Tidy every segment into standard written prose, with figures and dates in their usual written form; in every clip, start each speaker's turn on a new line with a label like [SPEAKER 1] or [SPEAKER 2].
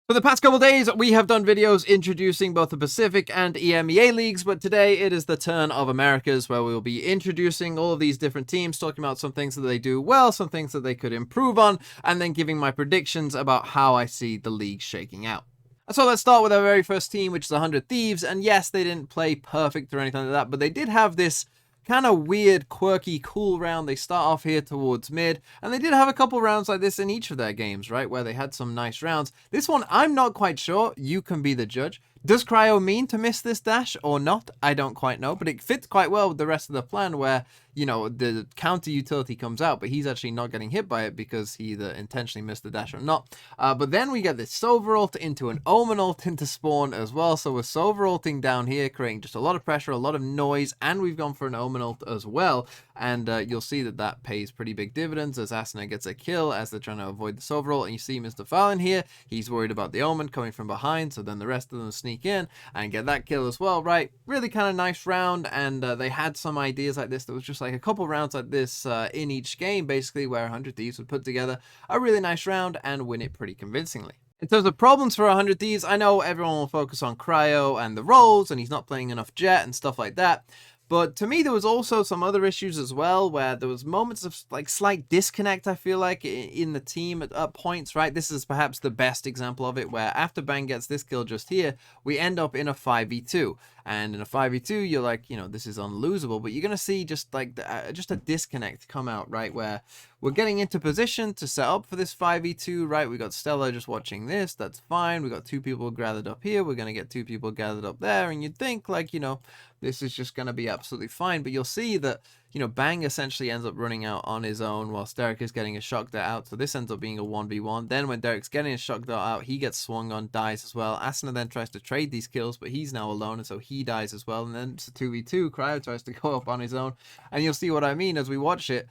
[SPEAKER 1] For the past couple days, we have done videos introducing both the Pacific and EMEA leagues, but today it is the turn of Americas, where we will be introducing all of these different teams, talking about some things that they do well, some things that they could improve on, and then giving my predictions about how I see the league shaking out. So let's start with our very first team, which is 100 Thieves, and yes, they didn't play perfect or anything like that, but they did have this kind of weird, quirky, cool round. They start off here towards mid, and they did have a couple rounds like this in each of their games, right, where they had some nice rounds. This one, I'm not quite sure. You can be the judge. Does Cryo mean to miss this dash or not? I don't quite know, but it fits quite well with the rest of the plan where, you know, the counter utility comes out, but he's actually not getting hit by it because he either intentionally missed the dash or not. But then we get this Silver ult into an Omen ult into spawn as well. So we're Silver ulting down here, creating just a lot of pressure, a lot of noise, and we've gone for an Omen ult as well. And you'll see that that pays pretty big dividends as Asuna gets a kill as they're trying to avoid the Silver ult. And you see Mr. Fallon here, he's worried about the Omen coming from behind, so then the rest of them sneak in and get that kill as well, right? Really kind of nice round, and they had some ideas like this. There was just like a couple rounds like this in each game, basically, where 100 Thieves would put together a really nice round and win it pretty convincingly. In terms of problems for 100 Thieves, I know everyone will focus on Cryo and the roles, and he's not playing enough Jet and stuff like that. But to me, there was also some other issues as well, where there was moments of like slight disconnect, I feel like, in the team at points, right? This is perhaps the best example of it, where after Bang gets this kill just here, we end up in a 5v2. And in a 5v2, you're like, you know, this is unlosable, but you're going to see just like just a disconnect come out, right? Where we're getting into position to set up for this 5v2, right? We got Stella just watching this. That's fine. We got two people gathered up here. We're going to get two people gathered up there. And you'd think like, you know, this is just going to be absolutely fine. But you'll see that, you know, Bang essentially ends up running out on his own whilst Derek is getting a shock dart out. So this ends up being a 1v1. Then when Derek's getting a shock dart out, he gets swung on, dies as well. Asuna then tries to trade these kills, but he's now alone, and so he dies as well. And then it's a 2v2. Cryo tries to go up on his own. And you'll see what I mean as we watch it.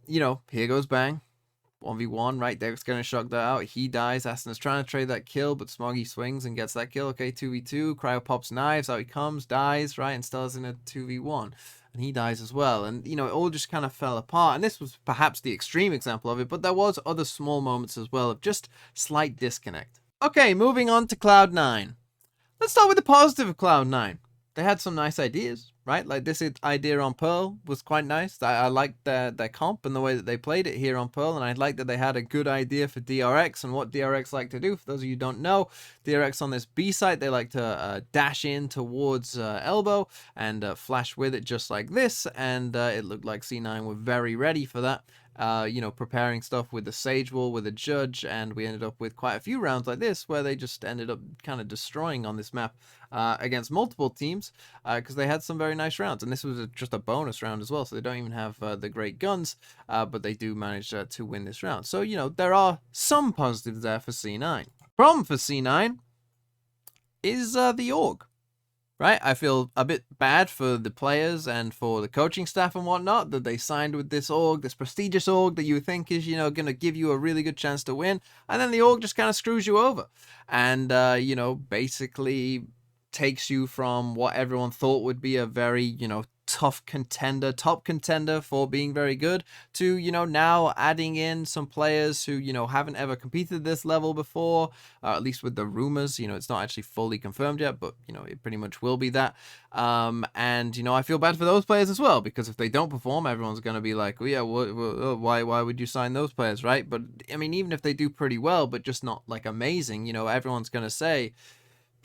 [SPEAKER 1] You know, here goes Bang. 1v1, right? Derek's going to shock that out. He dies. Asuna's trying to trade that kill, but Smoggy swings and gets that kill. Okay, 2v2. Cryo pops knives. Out he comes, dies, right? And Stella's in a 2v1. And he dies as well. And, you know, it all just kind of fell apart. And this was perhaps the extreme example of it, but there was other small moments as well of just slight disconnect. Okay, moving on to Cloud9. Let's start with the positive of Cloud9. They had some nice ideas, right? Like this idea on Pearl was quite nice. I liked their comp and the way that they played it here on Pearl, and I liked that they had a good idea for DRX and what DRX like to do. For those of you who don't know, DRX on this B site, they like to dash in towards elbow and flash with it just like this, and it looked like C9 were very ready for that. You know, preparing stuff with the Sage Wall, with a Judge, and we ended up with quite a few rounds like this where they just ended up kind of destroying on this map against multiple teams because they had some very nice rounds. And this was just a bonus round as well, so they don't even have the great guns, but they do manage to win this round. So, you know, there are some positives there for C9. Problem for C9 is the org. Right, I feel a bit bad for the players and for the coaching staff and whatnot that they signed with this org, this prestigious org that you think is, you know, going to give you a really good chance to win, and then the org just kind of screws you over, and you know, basically takes you from what everyone thought would be a very, you know, tough contender, top contender for being very good, to, you know, now adding in some players who, you know, haven't ever competed this level before, at least with the rumors. You know, it's not actually fully confirmed yet, but, you know, it pretty much will be that. And, you know, I feel bad for those players as well, because if they don't perform, everyone's going to be like, well, yeah, why would you sign those players, right? But, I mean, even if they do pretty well, but just not, like, amazing, you know, everyone's going to say,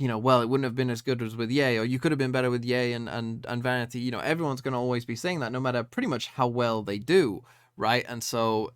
[SPEAKER 1] you know, well, it wouldn't have been as good as with Ye, or you could have been better with Ye and Vanity. You know, everyone's going to always be saying that no matter pretty much how well they do, right? And so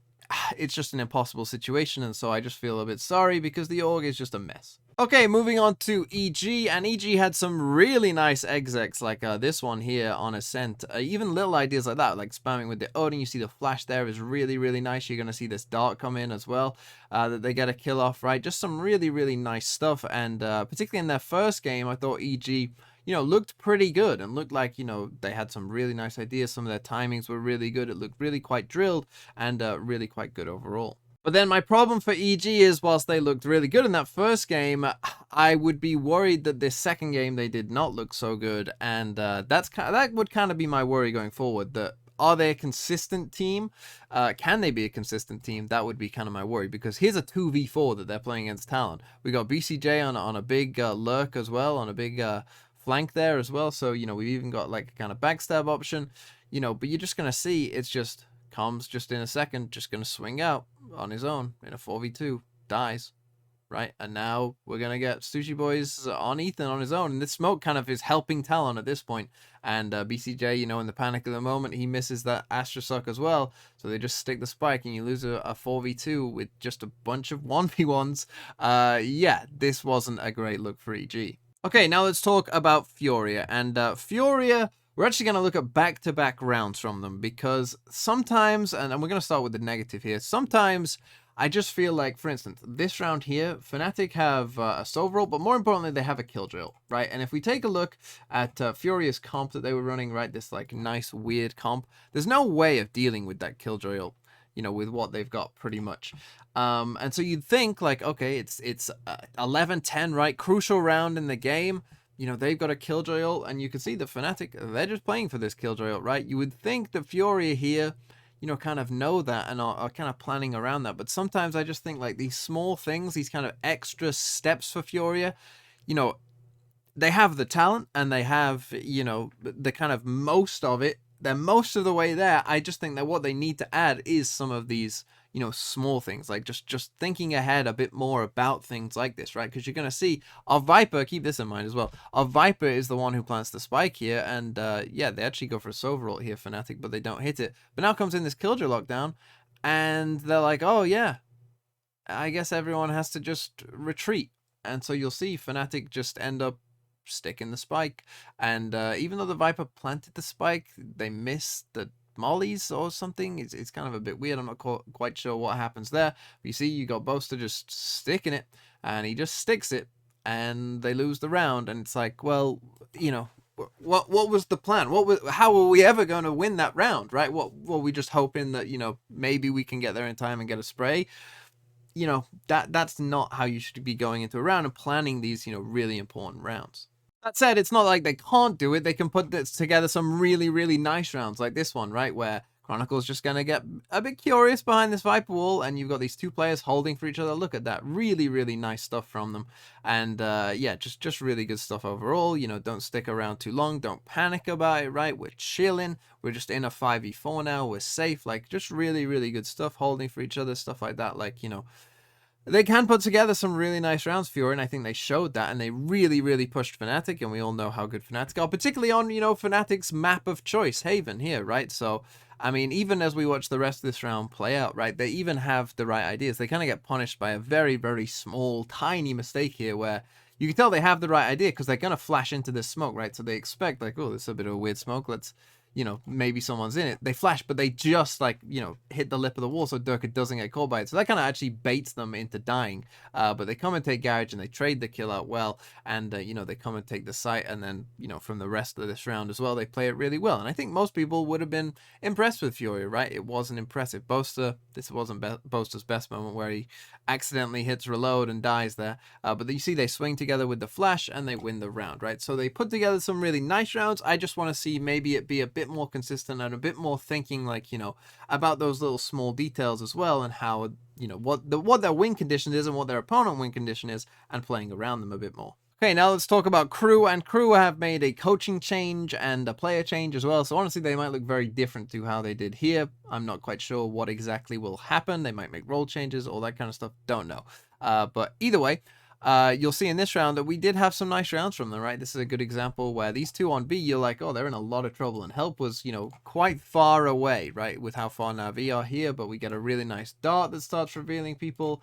[SPEAKER 1] it's just an impossible situation, and so I just feel a bit sorry because the org is just a mess. Okay, moving on to EG, and EG had some really nice execs like this one here on Ascent. Even little ideas like that, like spamming with the Odin. You see the flash there is really, really nice. You're going to see this dart come in as well, that they get a kill off, right? Just some really, really nice stuff, and particularly in their first game, I thought EG, you know, looked pretty good and looked like, you know, they had some really nice ideas. Some of their timings were really good. It looked really quite drilled and really quite good overall. But then my problem for EG is, whilst they looked really good in that first game, I would be worried that this second game they did not look so good, and that would kind of be my worry going forward, that are they a consistent team? Can they be a consistent team? That would be kind of my worry, because here's a 2v4 that they're playing against Talon. We got BCJ on a big lurk as well, on a big flank there as well. So, you know, we've even got like a kind of backstab option, you know, but you're just going to see it's just comes just in a second, just going to swing out on his own in a 4v2, dies. Right, and now we're gonna get Sushi Boys on Ethan on his own, and this smoke kind of is helping Talon at this point. And BCJ, you know, in the panic of the moment, he misses that Astra Suck as well, so they just stick the spike, and you lose a 4v2 with just a bunch of 1v1s. Yeah, this wasn't a great look for EG. Okay, now let's talk about Furia, and Furia, we're actually going to look at back-to-back rounds from them, because sometimes, and we're going to start with the negative here, sometimes I just feel like, for instance, this round here, Fnatic have a Sov roll, but more importantly, they have a Killjoy, right? And if we take a look at Furia's comp that they were running, right, this like nice, weird comp, there's no way of dealing with that Killjoy, you know, with what they've got pretty much. And so you'd think like, okay, it's 11-10, right? Crucial round in the game. You know, they've got a Killjoy ult, and you can see the Fnatic, they're just playing for this Killjoy ult, right? You would think the Furia here, you know, kind of know that and are kind of planning around that. But sometimes I just think like these small things, these kind of extra steps for Furia, you know, they have the talent and they have, you know, the kind of most of it. They're most of the way there. I just think that what they need to add is some of these, you know, small things, like just thinking ahead a bit more about things like this, right? Because you're going to see our Viper, keep this in mind as well, our Viper is the one who plants the spike here, and yeah, they actually go for a Sov ult here, Fnatic, but they don't hit it. But now comes in this Killjoy lockdown, and they're like, oh yeah, I guess everyone has to just retreat. And so you'll see Fnatic just end up sticking the spike, and even though the Viper planted the spike, they missed the mollies or something. It's kind of a bit weird. I'm not quite sure what happens there. But you see, you got Boaster just sticking it, and he just sticks it, and they lose the round. And it's like, well, you know, what was the plan? How were we ever going to win that round, right? What were we just hoping that, you know, maybe we can get there in time and get a spray? You know, that's not how you should be going into a round and planning these, you know, really important rounds. That said, it's not like they can't do it. They can put this together some really, really nice rounds like this one, right? Where Chronicle's just going to get a bit curious behind this Viper wall, and you've got these two players holding for each other. Look at that. Really, really nice stuff from them. And yeah, just really good stuff overall. You know, don't stick around too long. Don't panic about it, right? We're chilling. We're just in a 5v4 now. We're safe. Like, just really, really good stuff. Holding for each other, stuff like that. Like, you know, they can put together some really nice rounds, Fury, and I think they showed that, and they really, really pushed Fnatic, and we all know how good Fnatic are, particularly on, you know, Fnatic's map of choice, Haven, here, right? So, I mean, even as we watch the rest of this round play out, right, they even have the right ideas. They kind of get punished by a very, very small, tiny mistake here where you can tell they have the right idea because they're going to flash into this smoke, right? So they expect, like, oh, this is a bit of a weird smoke, let's, you know, maybe someone's in it. They flash, but they just, like, you know, hit the lip of the wall so Durka doesn't get caught by it. So that kind of actually baits them into dying. But they come and take Garage, and they trade the kill out well. And, you know, they come and take the site. And then, you know, from the rest of this round as well, they play it really well. And I think most people would have been impressed with Furia, right? It wasn't impressive. Boaster, this wasn't Boaster's best moment where he accidentally hits reload and dies there. But you see they swing together with the flash, and they win the round, right? So they put together some really nice rounds. I just want to see maybe it be a bit more consistent and a bit more thinking, like, you know, about those little small details as well, and how, you know, what their win condition is and what their opponent win condition is, and playing around them a bit more. Okay, now let's talk about Crew, and Crew have made a coaching change and a player change as well, so honestly they might look very different to how they did here. I'm not quite sure what exactly will happen. They might make role changes, all that kind of stuff, don't know. But either way, you'll see in this round that we did have some nice rounds from them, right? This is a good example where these two on B, you're like, oh, they're in a lot of trouble, and help was, you know, quite far away, right, with how far Na'Vi are here, but we get a really nice dart that starts revealing people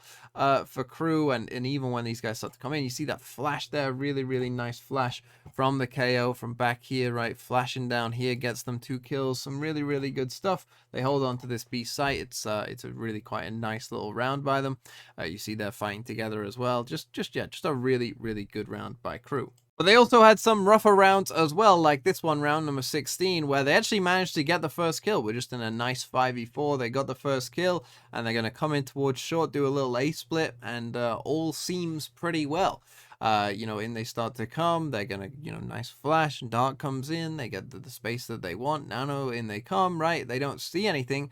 [SPEAKER 1] for Crew, and even when these guys start to come in, you see that flash there, really, really nice flash from the KO from back here, right, flashing down here, gets them 2 kills, some really, really good stuff. They hold on to this B site. It's a really quite a nice little round by them. You see they're fighting together as well. Just a really, really good round by Crew. But they also had some rougher rounds as well, like this one, round number 16, where they actually managed to get the first kill. We're just in a nice 5v4. They got the first kill, and they're going to come in towards short, do a little A-split, and all seems pretty well. In they start to come, they're going to, nice flash, and Dark comes in, they get the space that they want, Nano, in they come, right? They don't see anything.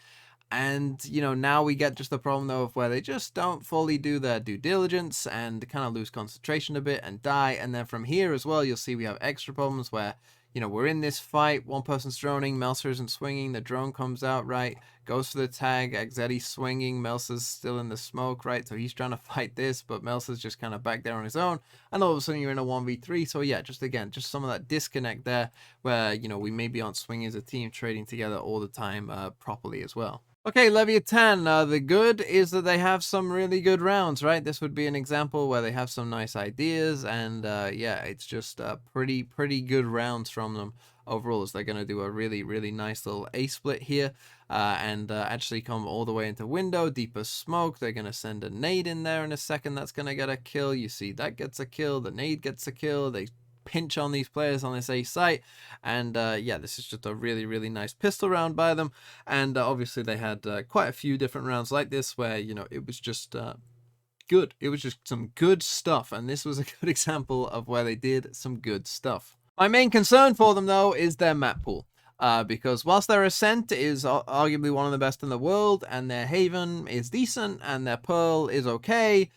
[SPEAKER 1] And, now we get just the problem, though, of where they just don't fully do their due diligence and kind of lose concentration a bit and die. And then from here as well, you'll see we have extra problems where, we're in this fight. One person's droning, Melser isn't swinging. The drone comes out, right? Goes for the tag. Exeti's swinging. Melser's still in the smoke, right? So he's trying to fight this, but Melser's just kind of back there on his own. And all of a sudden you're in a 1v3. So yeah, just some of that disconnect there where, we maybe aren't swinging as a team, trading together all the time properly as well. Okay, Leviatán, the good is that they have some really good rounds, right? This would be an example where they have some nice ideas, and yeah, it's just pretty good rounds from them overall, as they're going to do a really, really nice little A-split here, and actually come all the way into window, deeper smoke. They're going to send a nade in there in a second. That's going to get a kill. You see that gets a kill. The nade gets a kill. They pinch on these players on this A site, and yeah, this is just a really, really nice pistol round by them. And obviously they had quite a few different rounds like this where, it was just good. It was just some good stuff, and this was a good example of where they did some good stuff. My main concern for them, though, is their map pool. Because whilst their Ascent is arguably one of the best in the world, and their Haven is decent, and their Pearl is okay,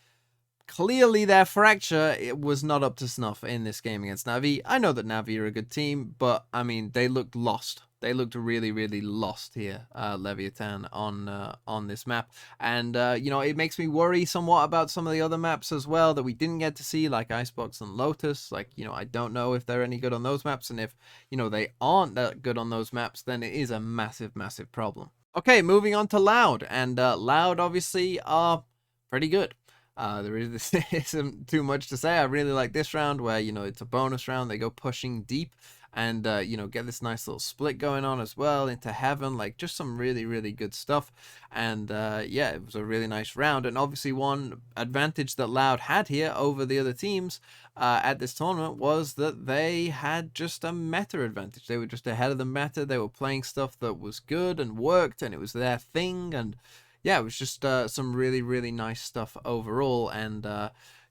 [SPEAKER 1] clearly their Fracture, it was not up to snuff in this game against Na'Vi. I know that Na'Vi are a good team, but I mean, they looked lost. They looked really, really lost here, Leviatán, on this map. And, it makes me worry somewhat about some of the other maps as well that we didn't get to see, like Icebox and Lotus. Like, I don't know if they're any good on those maps. And if, they aren't that good on those maps, then it is a massive, massive problem. Okay, moving on to Loud. And Loud, obviously, are pretty good. There isn't too much to say. I really like this round where, it's a bonus round. They go pushing deep and, get this nice little split going on as well into Heaven. Like, just some really, really good stuff. And, yeah, it was a really nice round. And obviously one advantage that Loud had here over the other teams at this tournament was that they had just a meta advantage. They were just ahead of the meta. They were playing stuff that was good and worked, and it was their thing. And yeah, it was just some really, really nice stuff overall, and,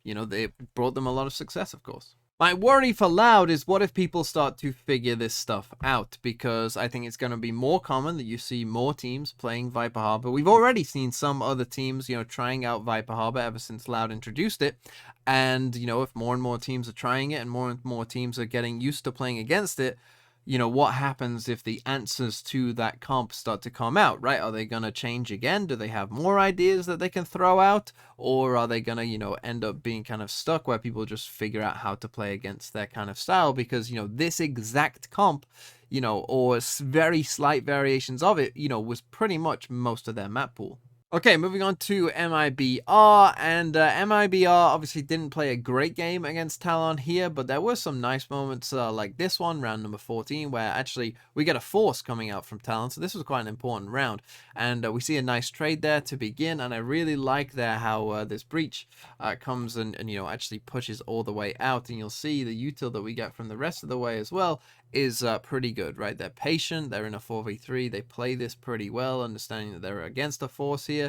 [SPEAKER 1] they brought them a lot of success, of course. My worry for Loud is what if people start to figure this stuff out, because I think it's going to be more common that you see more teams playing Viper Harbor. We've already seen some other teams, trying out Viper Harbor ever since Loud introduced it, and, if more and more teams are trying it and more teams are getting used to playing against it, what happens if the answers to that comp start to come out, right? Are they going to change again? Do they have more ideas that they can throw out? Or are they going to, end up being kind of stuck where people just figure out how to play against their kind of style? Because, this exact comp, or very slight variations of it, was pretty much most of their map pool. Okay, moving on to MIBR, and MIBR obviously didn't play a great game against Talon here, but there were some nice moments like this one, round number 14, where actually we get a force coming out from Talon, so this was quite an important round, and we see a nice trade there to begin, and I really like there how this breach comes and actually pushes all the way out, and you'll see the util that we get from the rest of the way as well is pretty good, right? They're patient, they're in a 4v3, they play this pretty well, understanding that they're against a force here.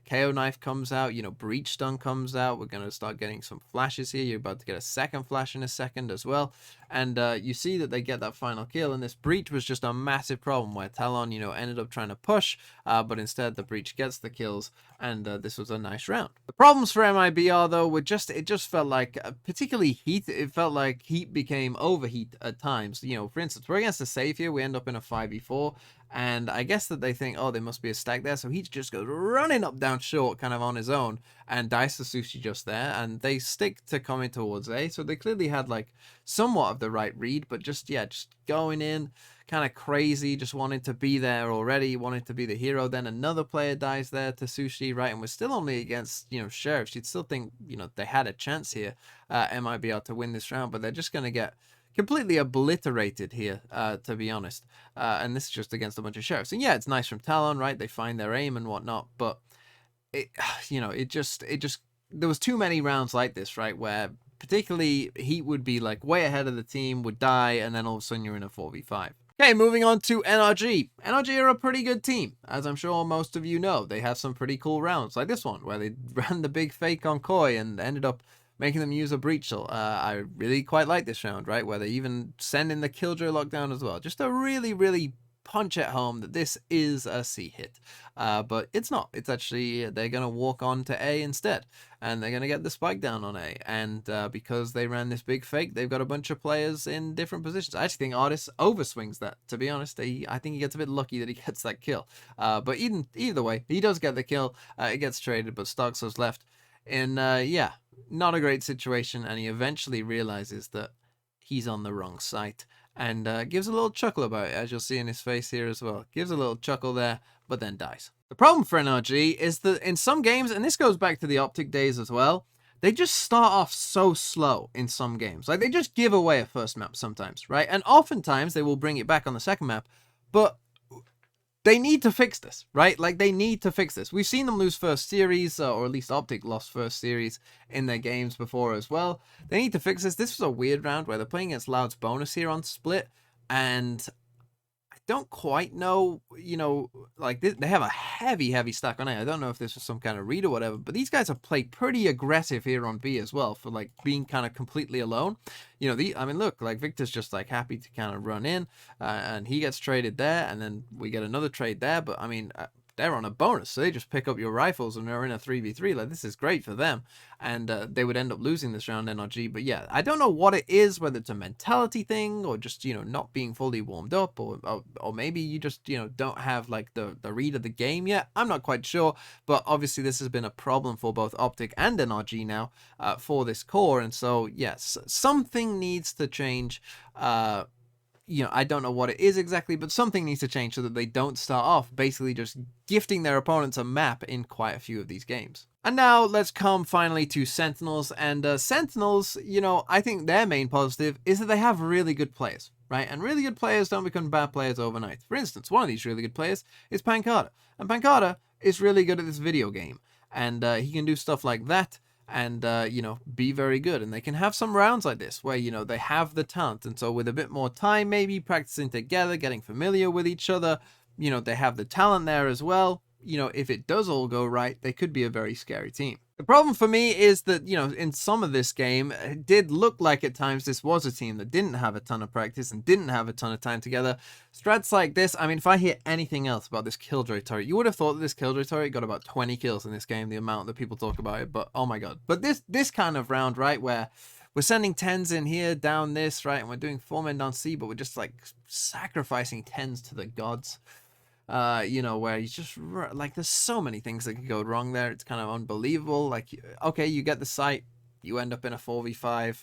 [SPEAKER 1] KO knife comes out, breach stun comes out. We're going to start getting some flashes here. You're about to get a second flash in a second as well. And you see that they get that final kill, and this breach was just a massive problem where Talon, ended up trying to push, but instead the breach gets the kills, and this was a nice round. The problems for MIBR, though, were it just felt like, particularly Heat, it felt like Heat became overheat at times. For instance, we're against a save here, we end up in a 5v4, and I guess that they think, oh, there must be a stack there, so he just goes running up down short kind of on his own and dies the Sushi just there, and they stick to coming towards A, so they clearly had like somewhat of the right read, but just going in kind of crazy, just wanting to be there already, wanting to be the hero. Then another player dies there to Sushi, right? And we're still only against, Sheriffs. You'd still think, they had a chance here, MIBR, to win this round, but they're just going to get completely obliterated here, to be honest. And this is just against a bunch of Sheriffs. And yeah, it's nice from Talon, right? They find their aim and whatnot, but it just there was too many rounds like this, right? Where particularly Heat would be like way ahead of the team, would die, and then all of a sudden you're in a 4v5. Okay, moving on to NRG. NRG are a pretty good team, as I'm sure most of you know. They have some pretty cool rounds, like this one, where they ran the big fake on Koi and ended up making them use a breachel. I really quite like this round, right, where they even send in the Killjoy lockdown as well. Just a really, really punch at home that this is a C hit. But it's not. It's actually, they're going to walk on to A instead. And they're going to get the spike down on A. And because they ran this big fake, they've got a bunch of players in different positions. I actually think Artis overswings that, to be honest. I think he gets a bit lucky that he gets that kill. But either way, he does get the kill. It gets traded, but Stark's left. And yeah, not a great situation. And he eventually realizes that he's on the wrong site. And gives a little chuckle about it, as you'll see in his face here as well. Gives a little chuckle there, but then dies. The problem for NRG is that in some games, and this goes back to the Optic days as well, they just start off so slow in some games. Like, they just give away a first map sometimes, right? And oftentimes, they will bring it back on the second map, but they need to fix this, right? Like, they need to fix this. We've seen them lose first series, or at least Optic lost first series in their games before as well. They need to fix this. This was a weird round where they're playing against Loud's bonus here on Split, and I don't quite know, you know, like, they have a heavy stack on A. I don't know if this was some kind of read or whatever, but these guys have played pretty aggressive here on B as well for, like, being kind of completely alone. You know, I mean, look, like, Victor's just, like, happy to kind of run in, and he gets traded there, and then we get another trade there, but, I mean, they're on a bonus, so they just pick up your rifles and they're in a 3v3. Like, this is great for them, and they would end up losing this round, NRG. But yeah, I don't know what it is, whether it's a mentality thing or just, you know, not being fully warmed up, or maybe you just, you know, don't have like the read of the game yet. I'm not quite sure, but obviously this has been a problem for both Optic and NRG now for this core, and so yes, something needs to change. You know, I don't know what it is exactly, but something needs to change so that they don't start off basically just gifting their opponents a map in quite a few of these games. And now let's come finally to Sentinels. And Sentinels, you know, I think their main positive is that they have really good players, right? And really good players don't become bad players overnight. For instance, one of these really good players is Pancada. And Pancada is really good at this video game. And he can do stuff like that. And, you know, be very good. And they can have some rounds like this where, you know, they have the talent. And so with a bit more time, maybe practicing together, getting familiar with each other, you know, they have the talent there as well. You know, if it does all go right, they could be a very scary team. The problem for me is that, you know, in some of this game, it did look like at times this was a team that didn't have a ton of practice and didn't have a ton of time together. Strats like this, I mean, if I hear anything else about this Killjoy turret, you would have thought that this Killjoy turret got about 20 kills in this game, the amount that people talk about it, but oh my god. But this kind of round, right, where we're sending 10s in here, down this, right, and we're doing 4 men down C, but we're just, like, sacrificing 10s to the gods. You know, where you just, like, there's so many things that could go wrong there. It's kind of unbelievable. Like, okay, you get the site, you end up in a 4v5,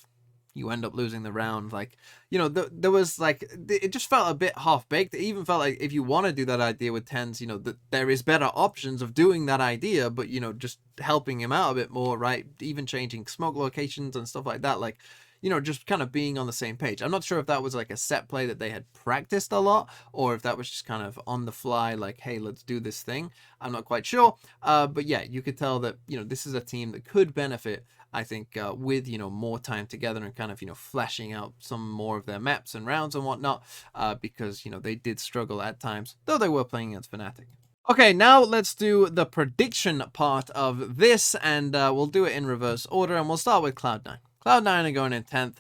[SPEAKER 1] you end up losing the round. Like, you know, there was, like, it just felt a bit half-baked. It even felt like if you want to do that idea with 10s, you know, that there is better options of doing that idea, but, you know, just helping him out a bit more, right? Even changing smoke locations and stuff like that. Like, you know, just kind of being on the same page. I'm not sure if that was like a set play that they had practiced a lot, or if that was just kind of on the fly, like, hey, let's do this thing. I'm not quite sure. But yeah, you could tell that, you know, this is a team that could benefit, I think, with, you know, more time together and kind of, you know, fleshing out some more of their maps and rounds and whatnot, because, you know, they did struggle at times, though they were playing against Fnatic. Okay, now let's do the prediction part of this, and we'll do it in reverse order, and we'll start with Cloud9. Cloud9 are going in 10th.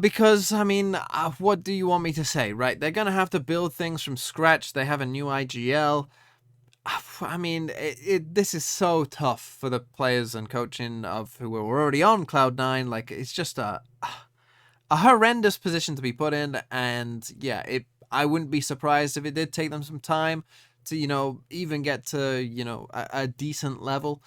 [SPEAKER 1] Because, I mean, what do you want me to say, right? They're going to have to build things from scratch. They have a new IGL. I mean, this is so tough for the players and coaching of who were already on Cloud9. Like, it's just a horrendous position to be put in. And, yeah, I wouldn't be surprised if it did take them some time to, you know, even get to, you know, a decent level.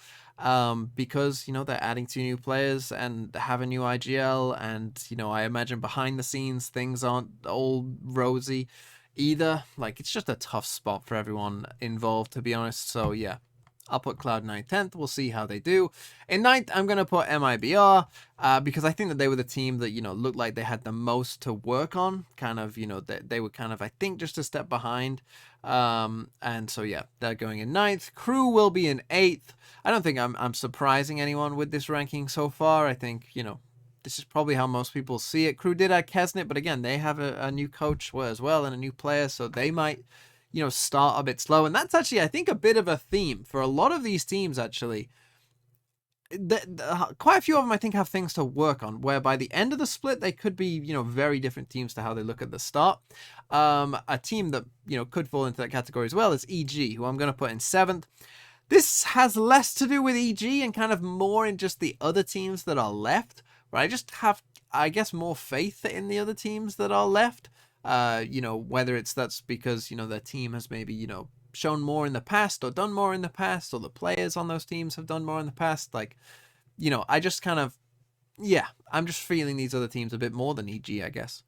[SPEAKER 1] Because, you know, they're adding 2 new players and have a new IGL, and, you know, I imagine behind the scenes things aren't all rosy either. Like, it's just a tough spot for everyone involved, to be honest. So yeah, I'll put Cloud9 10th. We'll see how they do. In 9th, I'm going to put MIBR, because I think that they were the team that, you know, looked like they had the most to work on. Kind of, you know, they were kind of, I think, just a step behind And so yeah, they're going in 9th. Crew will be in 8th. I don't think I'm surprising anyone with this ranking so far. I think, you know, this is probably how most people see it. Crew did add Kesnit, but again, they have a new coach as well and a new player, so they might, you know, start a bit slow. And that's actually, I think, a bit of a theme for a lot of these teams, actually. Quite a few of them, I think, have things to work on, where by the end of the split, they could be, you know, very different teams to how they look at the start. A team that, you know, could fall into that category as well is EG, who I'm going to put in 7th. This has less to do with EG and kind of more in just the other teams that are left. But I just have, I guess, more faith in the other teams that are left. You know, whether that's because, you know, their team has maybe, you know, shown more in the past or done more in the past, or the players on those teams have done more in the past. Like, you know, I just kind of, yeah, I'm just feeling these other teams a bit more than EG, I guess.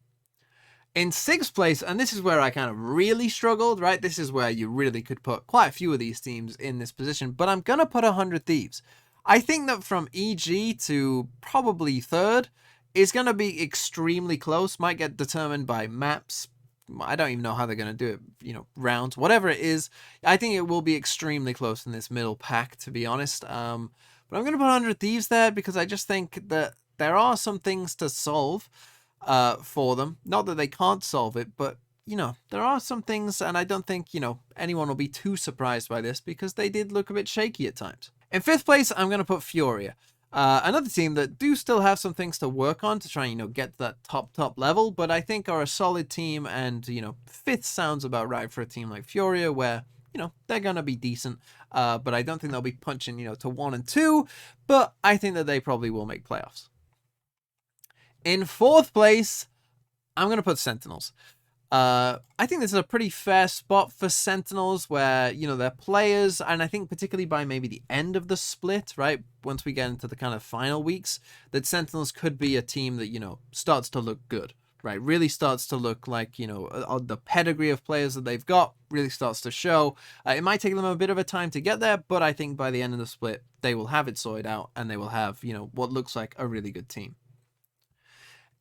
[SPEAKER 1] In 6th place, and this is where I kind of really struggled, right? This is where you really could put quite a few of these teams in this position, but I'm going to put 100 Thieves. I think that from EG to probably 3rd is going to be extremely close. Might get determined by maps. I don't even know how they're going to do it, you know, rounds, whatever it is. I think it will be extremely close in this middle pack, to be honest. But I'm going to put 100 Thieves there because I just think that there are some things to solve for them. Not that they can't solve it, but, you know, there are some things, and I don't think, you know, anyone will be too surprised by this because they did look a bit shaky at times. In 5th place, I'm going to put Furia. Another team that do still have some things to work on to try and, you know, get to that top level, but I think are a solid team, and, you know, 5th sounds about right for a team like Furia, where, you know, they're going to be decent, but I don't think they'll be punching, you know, to 1 and 2, but I think that they probably will make playoffs. In 4th place, I'm going to put Sentinels. I think this is a pretty fair spot for Sentinels where, you know, they're players, and I think particularly by maybe the end of the split, right, once we get into the kind of final weeks, that Sentinels could be a team that, you know, starts to look good, right, really starts to look like, you know, the pedigree of players that they've got really starts to show. It might take them a bit of a time to get there, but I think by the end of the split, they will have it sorted out, and they will have, you know, what looks like a really good team.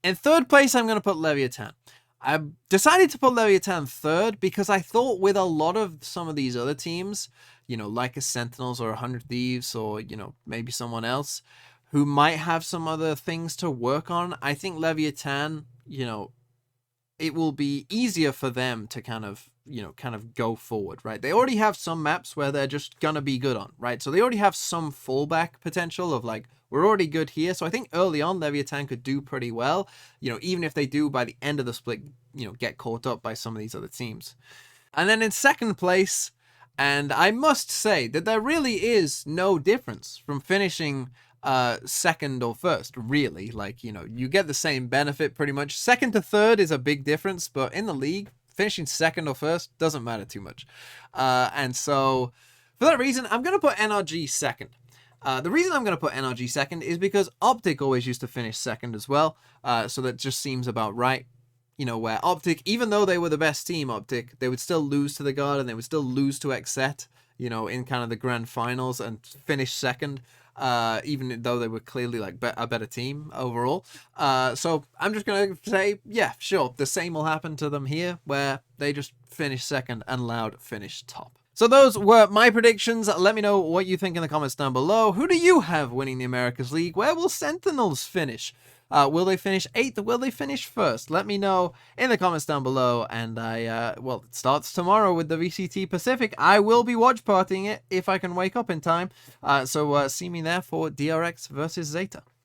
[SPEAKER 1] In 3rd place, I'm going to put Leviatán. I decided to put Leviatán 3rd because I thought with a lot of some of these other teams, you know, like a Sentinels or 100 Thieves, or, you know, maybe someone else who might have some other things to work on, I think Leviatán, you know, it will be easier for them to kind of, you know, go forward, right? They already have some maps where they're just gonna be good on, right? So they already have some fallback potential of like, we're already good here. So I think early on, Leviatán could do pretty well, you know, even if they do by the end of the split, you know, get caught up by some of these other teams. And then in 2nd place, and I must say that there really is no difference from finishing 2nd or 1st, really. Like, you know, you get the same benefit pretty much. 2nd to 3rd is a big difference, but in the league, finishing 2nd or 1st doesn't matter too much. And so for that reason, I'm going to put NRG 2nd. The reason I'm going to put NRG 2nd is because Optic always used to finish 2nd as well. So that just seems about right. You know, where Optic, even though they were the best team, Optic, they would still lose to the Guard, and they would still lose to Xset, you know, in kind of the grand finals, and finish 2nd, even though they were clearly like a better team overall. So I'm just going to say, yeah, sure, the same will happen to them here, where they just finish 2nd and Loud finish top. So those were my predictions. Let me know what you think in the comments down below. Who do you have winning the Americas League? Where will Sentinels finish? Will they finish 8th? Will they finish 1st? Let me know in the comments down below. And well, it starts tomorrow with the VCT Pacific. I will be watch partying it if I can wake up in time. So see me there for DRX versus Zeta.